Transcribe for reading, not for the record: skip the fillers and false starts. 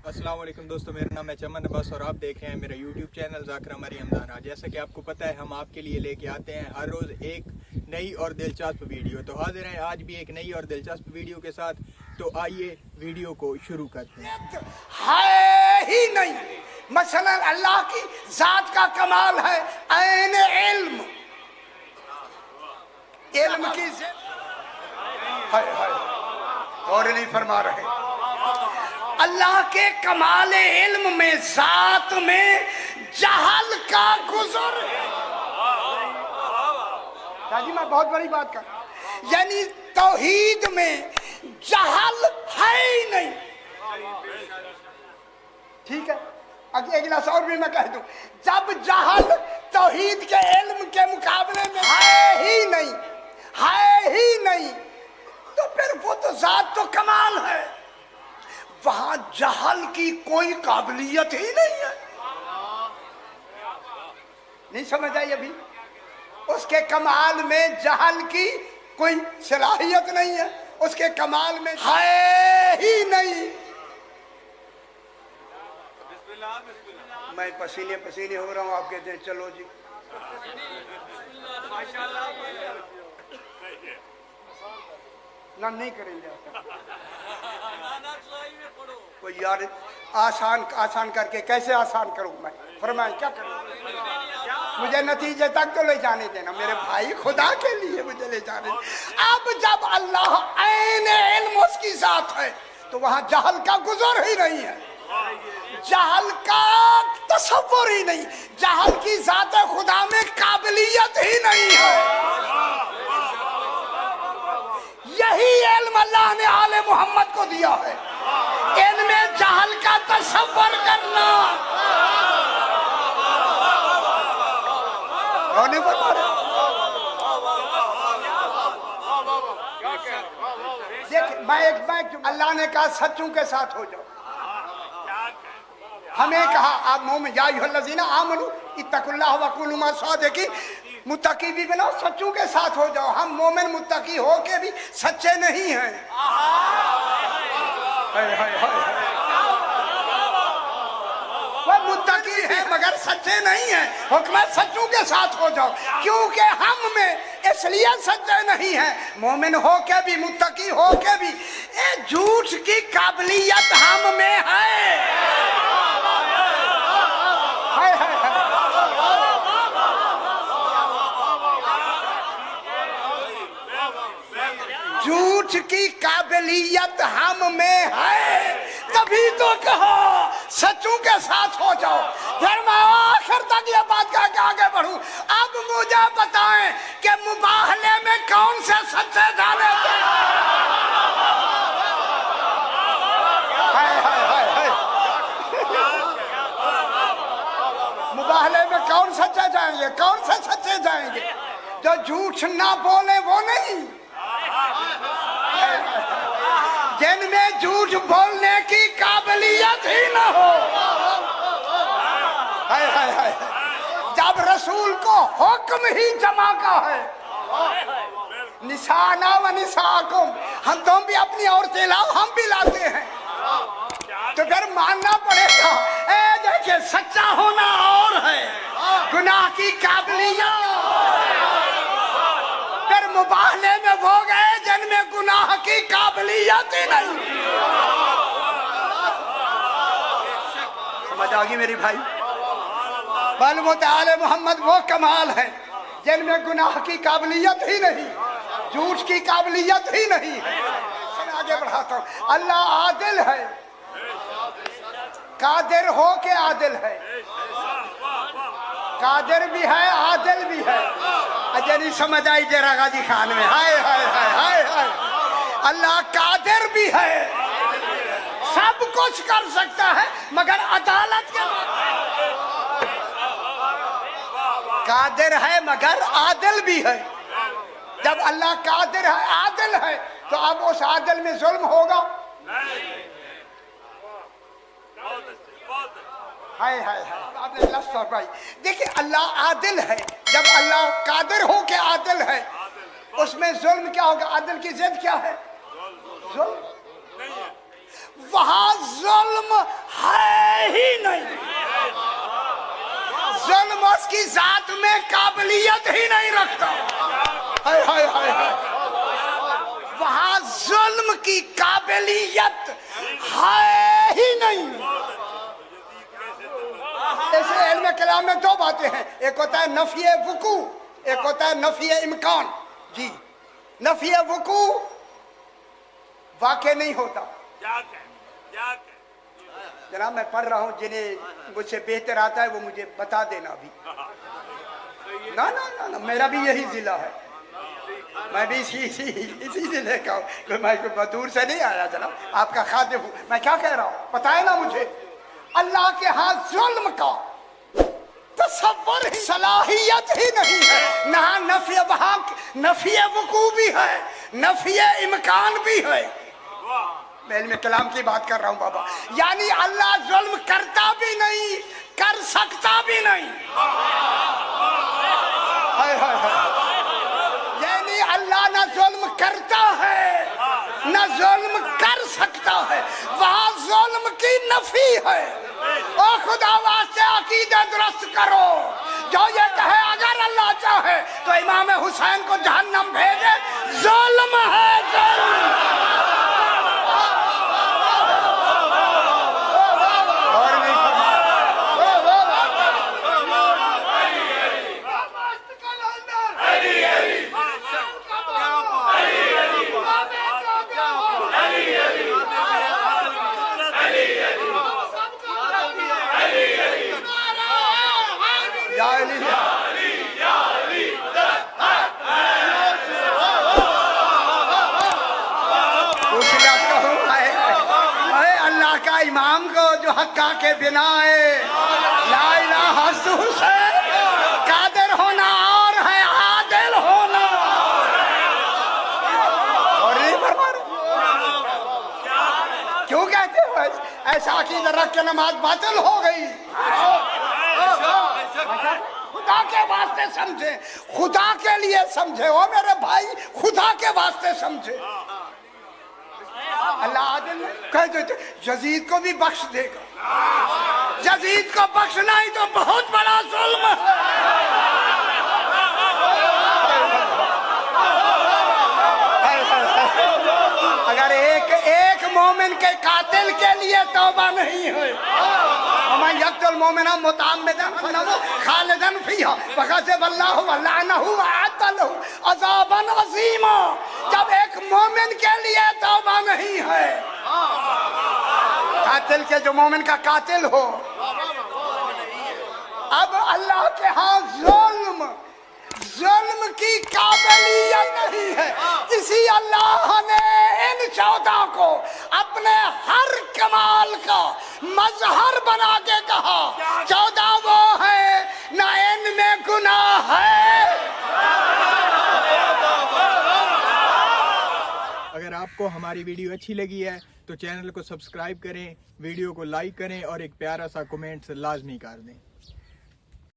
अस्सलाम वालेकुम दोस्तों, मेरा नाम है चमन अब्बास और आप देख रहे हैं मेरा यूट्यूब चैनल ज़ाकिर मरियम दाना। जैसा कि आपको पता है हम आपके लिए लेके आते हैं हर रोज़ एक नई और दिलचस्प वीडियो। तो हाजिर हैं आज भी एक नई और दिलचस्प वीडियो के साथ। तो आइए वीडियो को शुरू करते हैं। है ही नहीं, मसलन अल्लाह की जात का कमाल है ऐन इल्म, इल्म की और नहीं फरमा रहे। अल्लाह के कमाल इल्म में, जात में जहल का गुजर। दादी मैं बहुत बड़ी बात कर, यानी तौहीद में जहल है ही नहीं। ठीक है, एक गिलास और भी मैं कह दूं, जब जहल तौहीद के इल्म के मुकाबले में है ही नहीं, है ही नहीं, तो फिर वो तो जात तो कमाल है, वहां जहल की कोई काबिलियत ही नहीं है। नहीं समझ आई अभी? उसके कमाल में जहल की कोई सलाहियत नहीं है, उसके कमाल में है ही नहीं। मैं पसीने पसीने हो रहा हूं, आप कहते हैं चलो जी। ना नहीं करेंगे कोई यार, आसान करके कैसे आसान करूं मैं? फरमाए क्या करूं? मुझे नतीजे तक तो ले जाने देना मेरे भाई, खुदा के लिए मुझे ले जाने। अब जब अल्लाह ऐन इल्म उसकी साथ है तो वहां जहल का गुजर ही नहीं है, जहल का तसव्वुर ही नहीं, जहल की जात खुदा में काबिलियत ही नहीं है। यही इल्म अल्लाह ने आले मोहम्मद को दिया है, इनमें जहल का तसव्वुर करना। देख मैं अल्लाह ने कहा सच्चों के साथ हो जाओ, हमें कहा आप मोमिन या अय्युहल्लज़ीना आमनू इत्तकुल्लाह व कुनू मा सादिकीन, मुत्तकी भी बनो, सच्चों के साथ हो जाओ। हम मोमिन मुत्तकी हो के भी सच्चे नहीं हैं। वो मुत्तकी है मगर सच्चे नहीं है, हुक्म है सच्चों के साथ हो जाओ, क्योंकि हम में इसलिए सच्चे नहीं है, मोमिन हो के भी मुत्तकी हो के भी झूठ की काबिलियत हम में है। झूठ की काबिलियत हम में है, तभी तो कहा सच्चों के साथ हो जाओ। फिर मैं आखिर तक ये बात कह के आगे बढ़ूं। अब मुझे बताएं कि मुबाहले में कौन से सच्चे जाने थे? मुबाहले में कौन सच्चे जाएंगे? कौन से सच्चे जाएंगे? जो झूठ ना बोले वो नहीं, जिनमें झूठ बोलने की काबिलियत ही ना हो। जब रसूल को हुक्म ही जमा का है, निशाना व निशाकुम, हम तुम भी अपनी औरतें लाओ, हम भी लाते हैं, तो फिर मानना पड़ेगा। देखिए सच्चा होना और है, गुनाह की काबिलियत। फिर मुबाहले में वो गए जिनमें गुनाह की काबिलियत ही नहीं। समझ आ गई मेरी भाई? बलमुत आले मोहम्मद वो कमाल है जिनमें गुनाह की काबिलियत ही नहीं, झूठ की काबिलियत ही नहीं। आगे बढ़ाता हूँ। अल्लाह आदिल है, कादिर हो के आदिल है, कादिर भी है आदिल भी है। अजय नहीं समझ आई जरा गाजी खान में? हाय हाय हाय हाय हाय। अल्लाह कादिर भी है, सब कुछ कर सकता है मगर अदालत के कादिर है मगर आदिल भी है। जब अल्लाह कादिर है आदिल है तो अब उस आदिल में जुल्म होगा? हाय हाय हाय। आपने लफ्ज़ भाई देखिए, अल्लाह आदिल है, जब अल्लाह कादिर हो के आदिल है उसमें जुल्म क्या होगा? आदिल की जिद क्या है? जुल्म। वहां जुल्म है ही नहीं। जुल्म उसकी जात में काबिलियत ही नहीं रखता। हाय हाय हाय हाय, वहां जुल्म की काबिलियत है ही नहीं। ऐसे इल्म कलाम में दो बातें हैं, एक होता है नफी वुकू, एक होता है नफी इम्कान। जी, नफी वुकू वाक़ई नहीं होता। जनाब मैं पढ़ रहा हूँ, जिन्हें मुझसे बेहतर आता है वो मुझे बता देना अभी। ना ना ना ना, मेरा भी यही जिला है, मैं भी इसी जिले का हूँ, मैं कोई दूर से नहीं आया जनाब, आपका खादिम हूँ। मैं क्या कह रहा हूँ पता है ना मुझे, अल्लाह के हाथ जुल्म का तसव्वुर ही सलाहियत ही नहीं है। ना नफी वहां नफी वकू भी है, नफी इम्कान भी है। मैं इल्म कलाम की बात कर रहा हूँ बाबा, यानी अल्लाह जुल्म करता भी नहीं, कर सकता भी नहीं। हाय हाय हाय, यानी अल्लाह ना जुल्म करता है ना जुल्म कर सकता है, वहां जुल्म की नफी है। ओ खुदा वास्ते अकीदा दुरुस्त करो, जो ये कहे अगर अल्लाह चाहे तो इमाम हुसैन को जहन्नम भेजे, जुल्म है जुल्म। इमाम को जो हक्का के बिना है, ला इलाहा हुसैन, कादिर होना और है आदिल होना। और नहीं फरमा क्यों कहते हो ऐसा अकीदा रख के नमाज बातिल हो गई? खुदा के वास्ते समझे, खुदा के लिए समझे, ओ मेरे भाई खुदा के वास्ते समझे। अल्लाह आदिल कह देते यजीद को भी बख्श देगा, यजीद को बख्शना ही तो बहुत बड़ा जुल्म है। अगर एक मोमिन के कातिल के लिए तौबा नहीं है, हमारे यक्तुल मोमिना मुताम्मिदन फनहु खालिदन फीहा वग़ज़ब अल्लाहु वलअनहु वअद्दलहु अज़ाबन अज़ीमा। जब एक मोमिन के लिए तौबा नहीं है, कातिल के जो मोमिन का कातिल हो, अब अल्लाह के यहाँ जुल्म की काबिलियत नहीं है। इसी अल्लाह ने इन 14 को अपने हर कमाल का मजहर बना के कहा, 14 वो है ना इनमें गुनाह है। अगर आपको हमारी वीडियो अच्छी लगी है तो चैनल को सब्सक्राइब करें, वीडियो को लाइक करें और एक प्यारा सा कमेंट लाजमी कर दें।